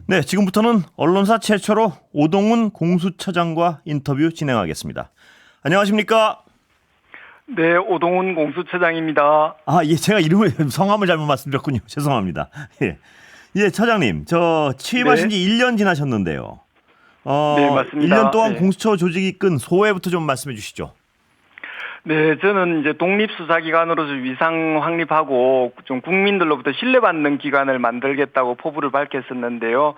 네, 지금부터는 언론사 최초로 오동훈 공수처장과 인터뷰 진행하겠습니다. 안녕하십니까? 네, 오동훈 공수처장입니다. 예, 제가 이름을 성함을 잘못 말씀드렸군요. 죄송합니다. 예, 예, 처장님, 저 취임하신 네, 지 1년 지나셨는데요. 네, 1년 맞습니다. 동안 네. 공수처 조직이 이끈 소회부터 좀 말씀해 주시죠. 네, 저는 이제 독립수사기관으로서 위상 확립하고 좀 국민들로부터 신뢰받는 기관을 만들겠다고 포부를 밝혔었는데요.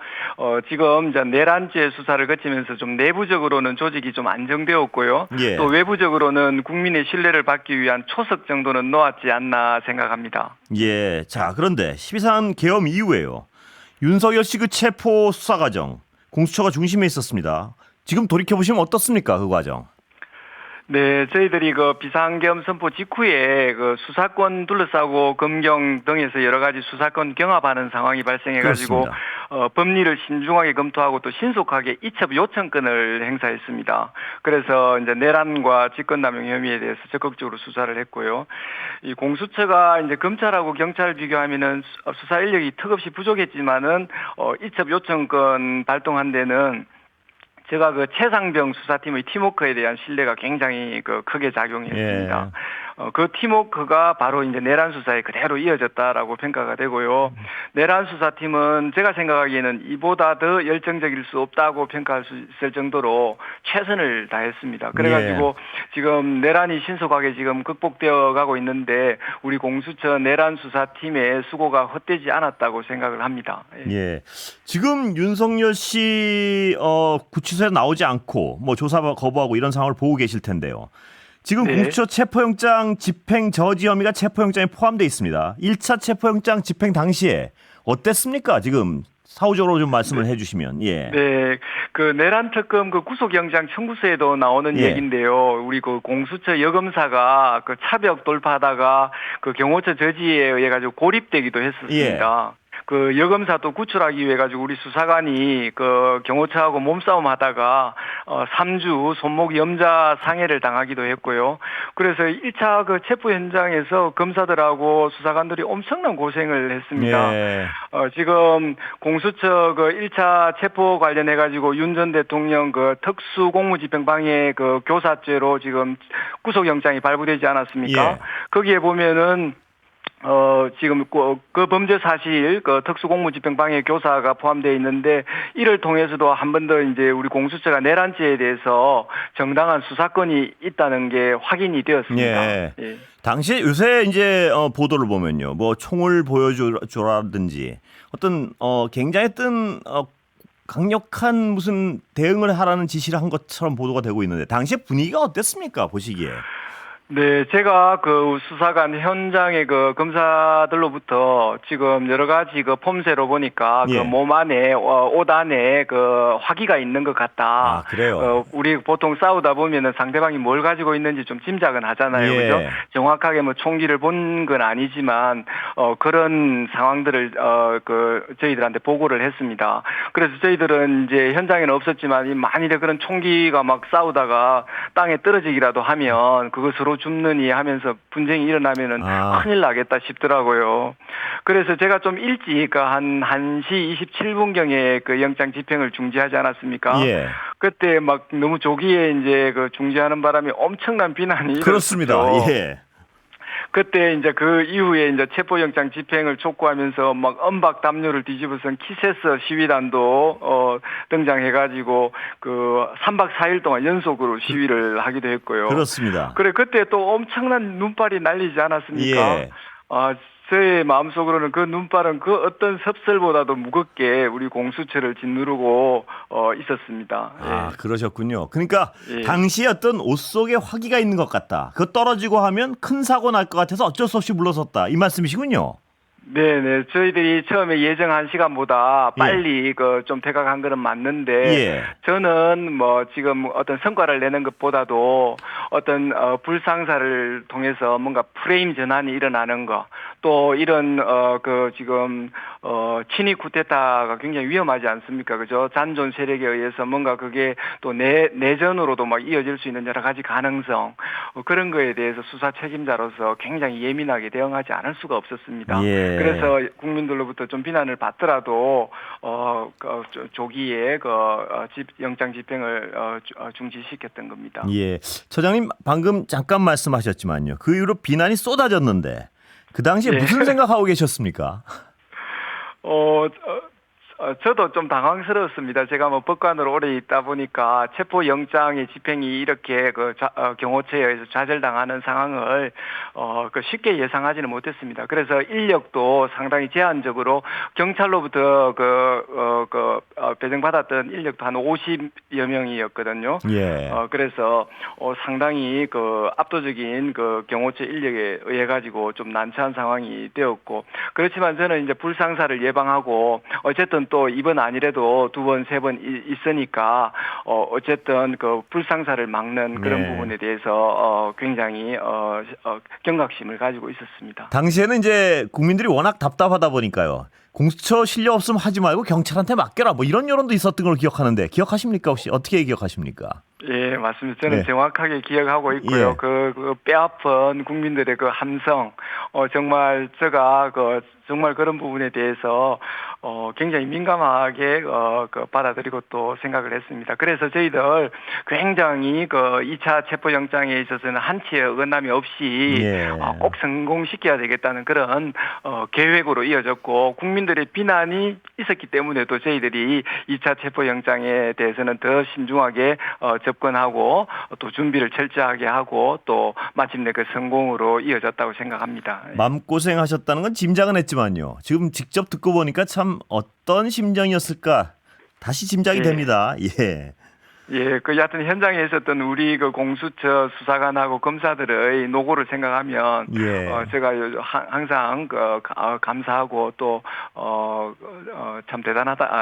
지금 이제 내란죄 수사를 거치면서 좀 내부적으로는 조직이 좀 안정되었고요. 또 예, 외부적으로는 국민의 신뢰를 받기 위한 초석 정도는 놓았지 않나 생각합니다. 예. 자, 그런데 12.3 계엄 이후에요. 윤석열 씨 그 체포 수사 과정, 공수처가 중심에 있었습니다. 지금 돌이켜보시면 어떻습니까, 그 과정? 네, 저희들이 그 비상계엄 선포 직후에 그 수사권 둘러싸고 검경 등에서 여러 가지 수사권 경합하는 상황이 발생해가지고 그렇습니다. 법리를 신중하게 검토하고 또 신속하게 이첩 요청권을 행사했습니다. 그래서 이제 내란과 직권남용 혐의에 대해서 적극적으로 수사를 했고요. 이 공수처가 이제 검찰하고 경찰을 비교하면은 수사 인력이 턱없이 부족했지만은 이첩 요청권 발동한 데는 제가 그 최상병 수사팀의 팀워크에 대한 신뢰가 굉장히 크게 작용했습니다. 예. 그 팀워크가 바로 이제 내란 수사에 그대로 이어졌다라고 평가가 되고요. 내란 수사팀은 제가 생각하기에는 이보다 더 열정적일 수 없다고 평가할 수 있을 정도로 최선을 다했습니다. 그래가지고 지금 내란이 신속하게 지금 극복되어 가고 있는데 우리 공수처 내란 수사팀의 수고가 헛되지 않았다고 생각을 합니다. 예. 예. 지금 윤석열 씨 구치소에 나오지 않고 뭐 조사 거부하고 이런 상황을 보고 계실 텐데요. 지금 네. 공수처 체포영장 집행 저지 혐의가 체포영장에 포함되어 있습니다. 1차 체포영장 집행 당시에 어땠습니까? 지금 사후적으로 좀 말씀을 해주시면. 예. 네, 그 내란 특검 그 구속영장 청구서에도 나오는 예. 얘기인데요. 우리 그 공수처 여검사가 그 차벽 돌파하다가 그 경호처 저지에 의해 가지고 고립되기도 했었습니다. 그 여검사도 구출하기 위해 가지고 우리 수사관이 그 경호처하고 몸싸움 하다가 3주 손목 염자 상해를 당하기도 했고요. 그래서 1차 그 체포 현장에서 검사들하고 수사관들이 엄청난 고생을 했습니다. 예. 지금 공수처 그 1차 체포 관련해 가지고 윤 전 대통령 그 특수공무집행방해 그 교사죄로 지금 구속영장이 발부되지 않았습니까? 예. 거기에 보면은 지금 그 범죄 사실 그 특수공무집행방해 교사가 포함되어 있는데 이를 통해서도 한 번 더 이제 우리 공수처가 내란죄에 대해서 정당한 수사권이 있다는 게 확인이 되었습니다. 예. 예. 당시에 요새 이제 보도를 보면요, 뭐 총을 보여줘라든지 어떤 굉장히 어떤 강력한 무슨 대응을 하라는 지시를 한 것처럼 보도가 되고 있는데 당시에 분위기가 어땠습니까? 보시기에. 네, 제가 그 수사관 현장의 그 검사들로부터 지금 여러 가지 그 폼새로 보니까 그 예. 몸 안에, 옷 안에 그 화기가 있는 것 같다. 그래요. 우리 보통 싸우다 보면은 상대방이 뭘 가지고 있는지 좀 짐작은 하잖아요. 예. 그죠? 정확하게 뭐 총기를 본 건 아니지만, 그런 상황들을, 저희들한테 보고를 했습니다. 그래서 저희들은 이제 현장에는 없었지만, 만일에 그런 총기가 막 싸우다가 땅에 떨어지기라도 하면 그것으로 죽느니 하면서 분쟁이 일어나면은 큰일 나겠다 싶더라고요. 그래서 제가 좀 일찍 한 1시 27분경에 그 영장 집행을 중지하지 않았습니까? 예. 그때 막 너무 조기에 이제 그 중지하는 바람에 엄청난 비난이 그렇습니다. 일어났죠. 예. 그때 이제 그 이후에 이제 체포영장 집행을 촉구하면서 막 엄박 담요를 뒤집어선 키세스 시위단도 등장해가지고 그 3박 4일 동안 연속으로 시위를 하기도 했고요. 그렇습니다. 그래 그때 또 엄청난 눈발이 날리지 않았습니까? 예. 제 마음속으로는 그 눈발은 그 어떤 섭설보다도 무겁게 우리 공수처를 짓누르고 있었습니다. 예. 그러셨군요. 그러니까 예. 당시에 어떤 옷 속에 화기가 있는 것 같다. 그거 떨어지고 하면 큰 사고 날 것 같아서 어쩔 수 없이 물러섰다. 이 말씀이시군요. 네네. 저희들이 처음에 예정한 시간보다 빨리 좀 대각한 거는 맞는데, 예. 저는 뭐 지금 어떤 성과를 내는 것보다도 어떤, 불상사를 통해서 뭔가 프레임 전환이 일어나는 거, 또 이런, 지금, 친위 쿠데타가 굉장히 위험하지 않습니까? 그죠? 잔존 세력에 의해서 뭔가 그게 또 내전으로도 막 이어질 수 있는 여러 가지 가능성, 그런 거에 대해서 수사 책임자로서 굉장히 예민하게 대응하지 않을 수가 없었습니다. 예. 그래서 국민들로부터 좀 비난을 받더라도 조기에 영장 집행을 중지시켰던 겁니다. 예, 처장님 방금 잠깐 말씀하셨지만요. 그 이후로 비난이 쏟아졌는데 그 당시에 예. 무슨 생각하고 계셨습니까? 저도 좀 당황스러웠습니다. 제가 뭐 법관으로 오래 있다 보니까 체포 영장의 집행이 이렇게 경호처에 의해서 좌절당하는 상황을 쉽게 예상하지는 못했습니다. 그래서 인력도 상당히 제한적으로 경찰로부터 배정받았던 인력도 한 50여 명이었거든요. 예. 그래서 상당히 압도적인 경호처 인력에 의해 가지고 좀 난처한 상황이 되었고, 그렇지만 저는 이제 불상사를 예방하고 어쨌든 또 이번 아니래도 두 번, 세 번 있으니까 어쨌든 불상사를 막는 그런 네. 부분에 대해서 굉장히 경각심을 가지고 있었습니다. 당시에는 이제 국민들이 워낙 답답하다 보니까요. 공수처 실력 없으면 하지 말고 경찰한테 맡겨라. 뭐 이런 여론도 있었던 걸 기억하는데 기억하십니까? 혹시 어떻게 기억하십니까? 예, 맞습니다. 저는 네. 정확하게 기억하고 있고요. 예. 그 뼈아픈 국민들의 그 함성, 정말 제가 정말 그런 부분에 대해서 굉장히 민감하게 받아들이고 또 생각을 했습니다. 그래서 저희들 굉장히 2차 체포영장에 있어서는 한치의 어긋남이 없이 예. 꼭 성공시켜야 되겠다는 그런 계획으로 이어졌고, 국민들의 비난이 있었기 때문에 또 저희들이 2차 체포영장에 대해서는 더 신중하게 접근하고 또 준비를 철저하게 하고 또 마침내 그 성공으로 이어졌다고 생각합니다. 마음고생하셨다는 건 짐작은 했지만요. 지금 직접 듣고 보니까 참 어떤 심정이었을까 다시 짐작이 예. 됩니다. 예. 예, 여하튼 현장에 있었던 우리 공수처 수사관하고 검사들의 노고를 생각하면, 예. 제가 항상 감사하고 또, 참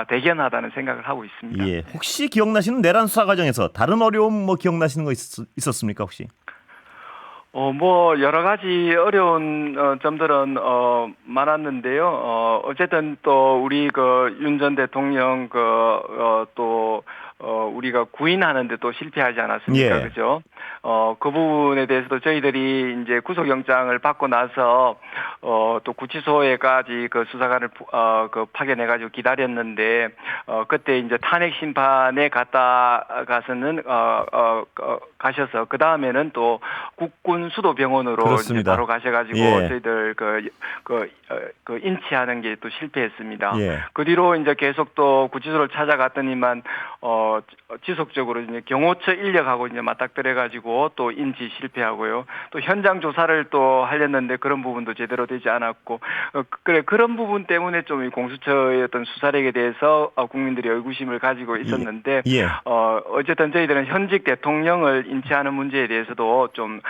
대견하다는 생각을 하고 있습니다. 예. 혹시 기억나시는 내란 수사 과정에서 다른 어려움 뭐 기억나시는 거 있었습니까 혹시? 여러 가지 어려운 점들은 많았는데요. 어쨌든 또 우리 윤 전 대통령 또 우리가 구인하는데 또 실패하지 않았습니까? 예. 그죠? 그 부분에 대해서도 저희들이 이제 구속영장을 받고 나서 또 구치소에까지 수사관을 파견해가지고 기다렸는데, 그때 이제 탄핵 심판에 가서는 가셔서 그 다음에는 또 국군 수도병원으로 이제 바로 가셔가지고 예. 저희들 인치하는 게 또 실패했습니다. 예. 그 뒤로 이제 계속 또 구치소를 찾아갔더니만 지속적으로 이제 경호처 인력하고 이제 맞닥뜨려가지고 또 인치 실패하고요. 또 현장 조사를 또 하려는데 그런 부분도 제대로 되지 않았고, 그런 부분 때문에 좀 이 공수처의 어떤 수사력에 대해서 국민들이 의구심을 가지고 있었는데, 예. 어쨌든 저희들은 현직 대통령을 인치하는 문제에 대해서도 좀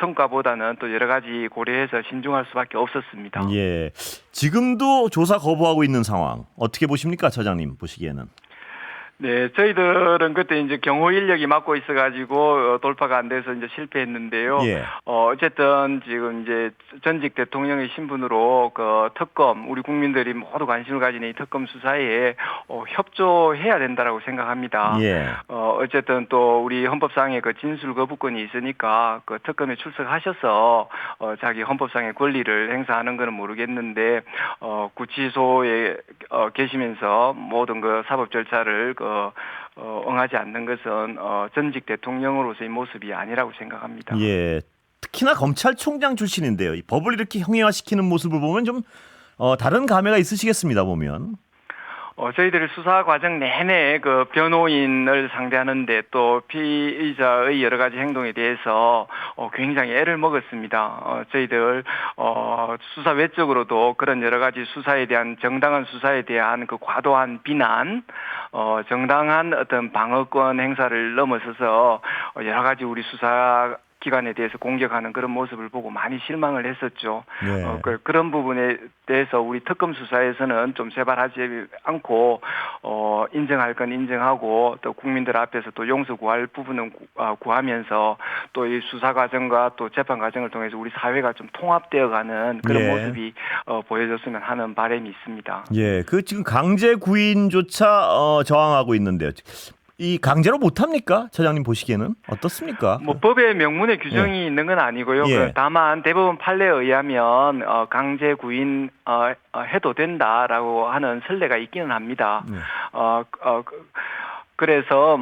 성과보다는 또 여러 가지 고려해서 신중할 수밖에 없었습니다. 예. 지금도 조사 거부하고 있는 상황 어떻게 보십니까, 처장님 보시기에는? 네, 저희들은 그때 이제 경호 인력이 막고 있어가지고 돌파가 안 돼서 이제 실패했는데요. 예. 어쨌든 지금 이제 전직 대통령의 신분으로 특검, 우리 국민들이 모두 관심을 가지는 이 특검 수사에 협조해야 된다라고 생각합니다. 예. 어쨌든 또 우리 헌법상의 진술 거부권이 있으니까 특검에 출석하셔서 자기 헌법상의 권리를 행사하는 것은 모르겠는데, 구치소에 계시면서 모든 사법 절차를 응하지 않는 것은 전직 대통령으로서의 모습이 아니라고 생각합니다. 예. 특히나 검찰총장 출신인데요. 이 법을 이렇게 형해화시키는 모습을 보면 좀 다른 감회가 있으시겠습니다. 보면. 저희들이 수사 과정 내내 변호인을 상대하는데 또 피의자의 여러 가지 행동에 대해서 굉장히 애를 먹었습니다. 저희들 수사 외적으로도 그런 여러 가지 수사에 대한 정당한 수사에 대한 과도한 비난, 정당한 어떤 방어권 행사를 넘어서서 여러 가지 우리 수사 기관에 대해서 공격하는 그런 모습을 보고 많이 실망을 했었죠. 네. 그런 부분에 대해서 우리 특검 수사에서는 좀 세발하지 않고 인정할 건 인정하고 또 국민들 앞에서 또 용서 구할 부분은 구하면서 또 이 수사 과정과 또 재판 과정을 통해서 우리 사회가 좀 통합되어가는 그런 예. 모습이 보여줬으면 하는 바람이 있습니다. 예. 지금 강제 구인조차 저항하고 있는데요. 이 강제로 못합니까? 처장님 보시기에는 어떻습니까? 법에 명문의 규정이 있는 건 아니고요. 예. 다만 대법원 판례에 의하면 강제 구인 해도 된다라고 하는 선례가 있기는 합니다. 그래서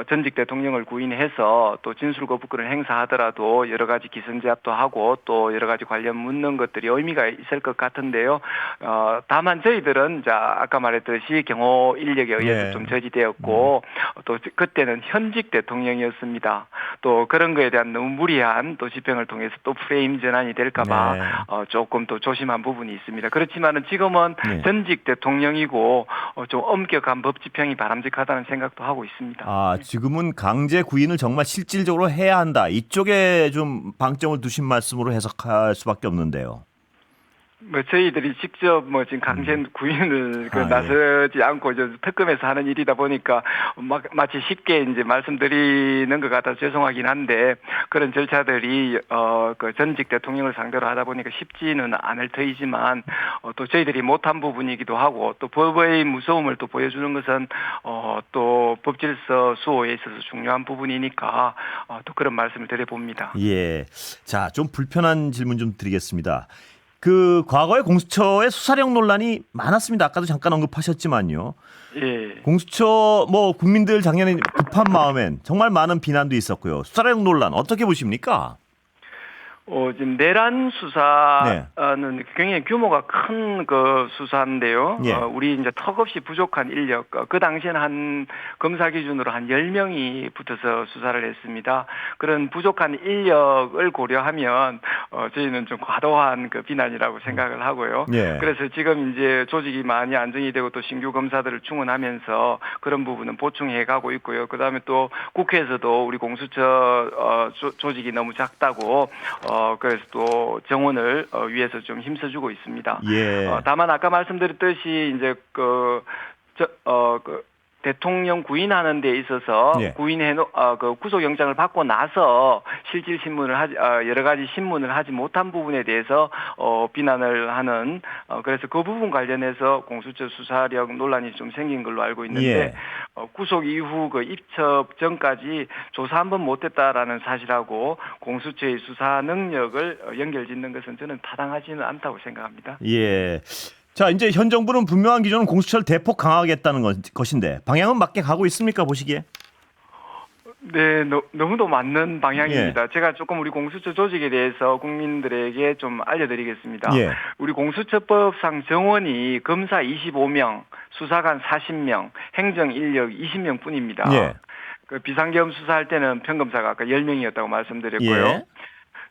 전직 대통령을 구인해서 또 진술 거부권을 행사하더라도 여러 가지 기선제압도 하고 또 여러 가지 관련 묻는 것들이 의미가 있을 것 같은데요. 다만 저희들은 아까 말했듯이 경호 인력에 의해서 네. 좀 저지되었고 또 그때는 현직 대통령이었습니다. 또 그런 거에 대한 너무 무리한 또 집행을 통해서 또 프레임 전환이 될까봐 네. 조금 또 조심한 부분이 있습니다. 그렇지만은 지금은 네. 전직 대통령이고 좀 엄격한 법 집행이 바람직하다는 생각도 하고 있습니다. 지금은 강제 구인을 정말 실질적으로 해야 한다. 이쪽에 좀 방점을 두신 말씀으로 해석할 수밖에 없는데요. 저희들이 직접 지금 강제 구인을 나서지 않고 이제 특검에서 하는 일이다 보니까 마치 쉽게 이제 말씀드리는 것 같아서 죄송하긴 한데 그런 절차들이 그 전직 대통령을 상대로 하다 보니까 쉽지는 않을 터이지만 또 저희들이 못한 부분이기도 하고 또 법의 무서움을 또 보여주는 것은 또 법질서 수호에 있어서 중요한 부분이니까 또 그런 말씀을 드려봅니다. 예. 자, 좀 불편한 질문 좀 드리겠습니다. 과거에 공수처의 수사력 논란이 많았습니다. 아까도 잠깐 언급하셨지만요. 예. 공수처 국민들 작년에 급한 마음엔 정말 많은 비난도 있었고요. 수사력 논란 어떻게 보십니까? 지금 내란 수사는 굉장히 규모가 큰 그 수사인데요. 예. 우리 이제 턱없이 부족한 인력, 그 당시에는 한 검사 기준으로 한 10명이 붙어서 수사를 했습니다. 그런 부족한 인력을 고려하면 저희는 좀 과도한 그 비난이라고 생각을 하고요. 예. 그래서 지금 이제 조직이 많이 안정이 되고 또 신규 검사들을 충원하면서 그런 부분은 보충해 가고 있고요. 그다음에 또 국회에서도 우리 공수처 조직이 너무 작다고 그래서 또 정원을 위해서 좀 힘써주고 있습니다. 예. 다만 아까 말씀드렸듯이 이제 대통령 구인하는 데 있어서 예. 그 구속영장을 받고 나서 실질 신문을 여러 가지 신문을 하지 못한 부분에 대해서 비난을 하는 그래서 그 부분 관련해서 공수처 수사력 논란이 좀 생긴 걸로 알고 있는데 예. 구속 이후 그 입첩 전까지 조사 한 번 못했다라는 사실하고 공수처의 수사 능력을 연결짓는 것은 저는 타당하지는 않다고 생각합니다. 예. 자, 이제 현 정부는 분명한 기조는 공수처를 대폭 강화하겠다는 것인데 방향은 맞게 가고 있습니까, 보시기에? 네, 너무도 맞는 방향입니다. 예. 제가 조금 우리 공수처 조직에 대해서 국민들에게 좀 알려드리겠습니다. 예. 우리 공수처법상 정원이 검사 25명, 수사관 40명, 행정 인력 20명 뿐입니다. 예. 그 비상계엄 수사할 때는 평검사가 아까 10명이었다고 말씀드렸고요. 예.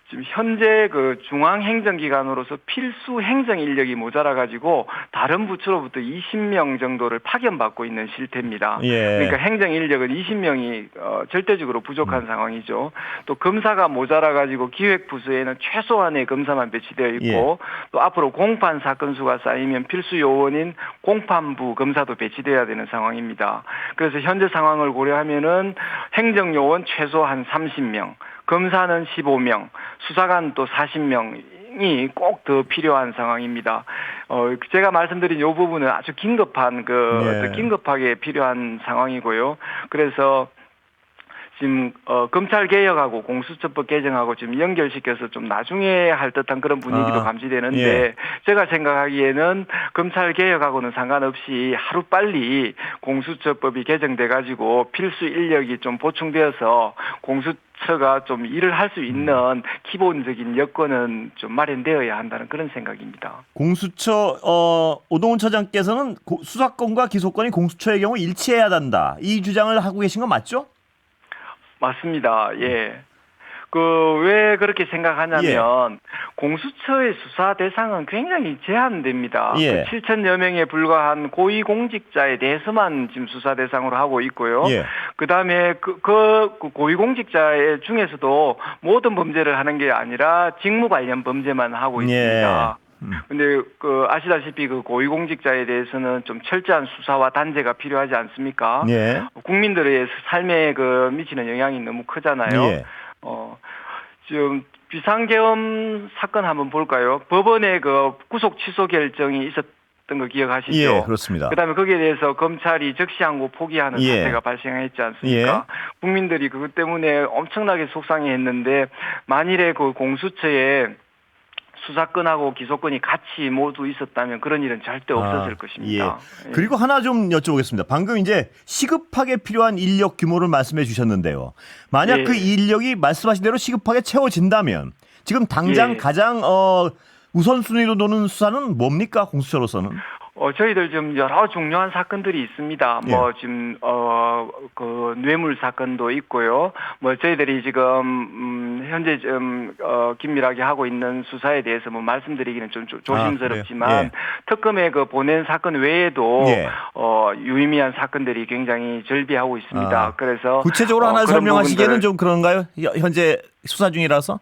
지금 현재 그 중앙행정기관으로서 필수 행정 인력이 모자라 가지고 다른 부처로부터 20명 정도를 파견받고 있는 실태입니다. 예. 그러니까 행정 인력은 20명이 절대적으로 부족한 상황이죠. 또 검사가 모자라 가지고 기획부서에는 최소한의 검사만 배치되어 있고 예. 또 앞으로 공판 사건 수가 쌓이면 필수 요원인 공판부 검사도 배치돼야 되는 상황입니다. 그래서 현재 상황을 고려하면은 행정 요원 최소 한 30명, 검사는 15명, 수사관 또 40명이 꼭 더 필요한 상황입니다. 제가 말씀드린 이 부분은 아주 긴급한 네. 긴급하게 필요한 상황이고요. 그래서 지금 검찰 개혁하고 공수처법 개정하고 지금 연결시켜서 좀 나중에 할 듯한 그런 분위기도 감지되는데 예. 제가 생각하기에는 검찰 개혁하고는 상관없이 하루 빨리 공수처법이 개정돼 가지고 필수 인력이 좀 보충되어서 공수처가 좀 일을 할 수 있는 기본적인 여건은 좀 마련되어야 한다는 그런 생각입니다. 공수처 오동훈 처장께서는 수사권과 기소권이 공수처의 경우 일치해야 한다. 이 주장을 하고 계신 건 맞죠? 맞습니다. 예. 왜 그렇게 생각하냐면, 공수처의 수사 대상은 굉장히 제한됩니다. 예. 7천여 명에 불과한 고위공직자에 대해서만 지금 수사 대상으로 하고 있고요. 예. 그 다음에 그 고위공직자 중에서도 모든 범죄를 하는 게 아니라 직무 관련 범죄만 하고 있습니다. 근데 아시다시피 고위공직자에 대해서는 좀 철저한 수사와 단죄가 필요하지 않습니까? 예. 국민들의 삶에 미치는 영향이 너무 크잖아요. 예. 지금 비상계엄 사건 한번 볼까요? 법원의 구속 취소 결정이 있었던 거 기억하시죠? 예, 그렇습니다. 그다음에 거기에 대해서 검찰이 적시항고 포기하는 사태가 발생했지 않습니까? 국민들이 그것 때문에 엄청나게 속상해했는데 만일에 공수처에 수사권하고 기소권이 같이 모두 있었다면 그런 일은 절대 없었을 것입니다. 예. 그리고 하나 좀 여쭤보겠습니다. 방금 이제 시급하게 필요한 인력 규모를 말씀해 주셨는데요. 만약 예. 그 인력이 말씀하신 대로 시급하게 채워진다면 지금 당장 예. 가장 우선순위로 놓는 수사는 뭡니까? 공수처로서는? 저희들 지금 여러 중요한 사건들이 있습니다. 예. 뭐 지금 그 뇌물 사건도 있고요. 뭐 저희들이 지금 현재 좀 긴밀하게 하고 있는 수사에 대해서 뭐 말씀드리기는 좀 조심스럽지만 그래요? 예. 특검에 그 보낸 사건 외에도 예. 유의미한 사건들이 굉장히 절비하고 있습니다. 그래서 구체적으로 하나 그런 설명하시기에는 부분들을- 좀 그런가요? 현재 수사 중이라서?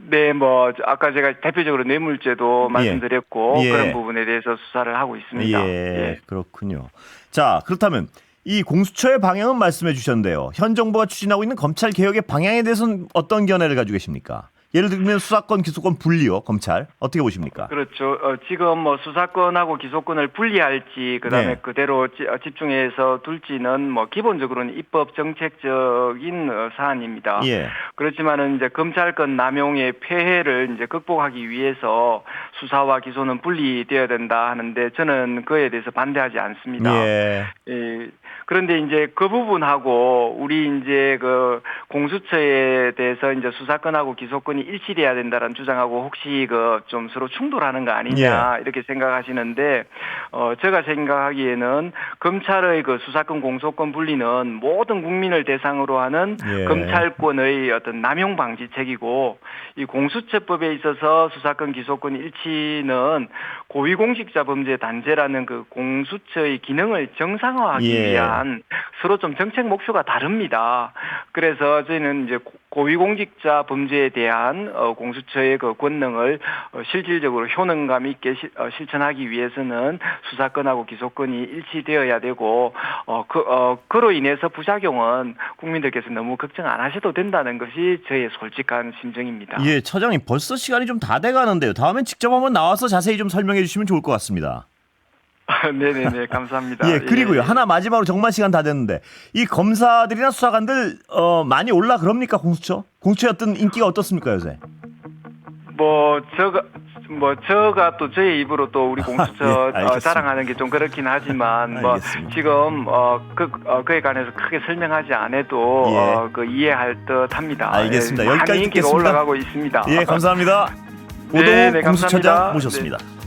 네, 뭐 아까 제가 대표적으로 뇌물죄도 말씀드렸고 예. 그런 부분에 대해서 수사를 하고 있습니다. 예, 그렇군요. 자, 그렇다면 이 공수처의 방향은 말씀해 주셨는데요. 현 정부가 추진하고 있는 검찰 개혁의 방향에 대해서는 어떤 견해를 가지고 계십니까? 예를 들면 수사권, 기소권 분리요, 검찰 어떻게 보십니까? 그렇죠. 지금 뭐 수사권하고 기소권을 분리할지 그다음에 네. 그대로 집중해서 둘지는 뭐 기본적으로는 입법 정책적인 사안입니다. 예. 그렇지만은 이제 검찰권 남용의 폐해를 이제 극복하기 위해서 수사와 기소는 분리되어야 된다 하는데 저는 그에 대해서 반대하지 않습니다. 예. 예. 그런데 이제 그 부분하고 우리 이제 그 공수처에 대해서 이제 수사권하고 기소권이 일치돼야 된다는 주장하고 혹시 그 좀 서로 충돌하는 거 아니냐 이렇게 생각하시는데 제가 생각하기에는 검찰의 그 수사권 공소권 분리는 모든 국민을 대상으로 하는 예. 검찰권의 어떤 남용 방지책이고 이 공수처법에 있어서 수사권 기소권 일치는 고위공직자 범죄 단죄라는 그 공수처의 기능을 정상화하기 예. 위한 서로 좀 정책 목표가 다릅니다. 그래서 저희는 이제 고위공직자 범죄에 대한 공수처의 그 권능을 실질적으로 효능감 있게 실천하기 위해서는 수사권하고 기소권이 일치되어야 되고 그로 인해서 부작용은 국민들께서 너무 걱정 안 하셔도 된다는 것이 저의 솔직한 심정입니다. 예, 처장님 벌써 시간이 좀 다 돼가는데요. 다음엔 직접 한번 나와서 자세히 좀 설명해 주시면 좋을 것 같습니다. 네네네, 감사합니다. 예, 그리고요. 하나 마지막으로 정말 시간 다 됐는데 이 검사들이나 수사관들 많이 올라 그럽니까 공수처? 공수처의 어떤 인기가 어떻습니까 요새? 제가 또 저의 입으로 또 우리 공수처 예, 알겠습니다. 자랑하는 게 좀 그렇긴 하지만 뭐 알겠습니다. 지금 그에 관해서 크게 설명하지 않아도 예. 그 이해할 듯합니다. 알겠습니다. 예, 여기까지 많이 인기가 듣겠습니다. 올라가고 있습니다. 예, 감사합니다. 네, 오동욱 네, 공수처장 감사합니다. 모셨습니다. 네.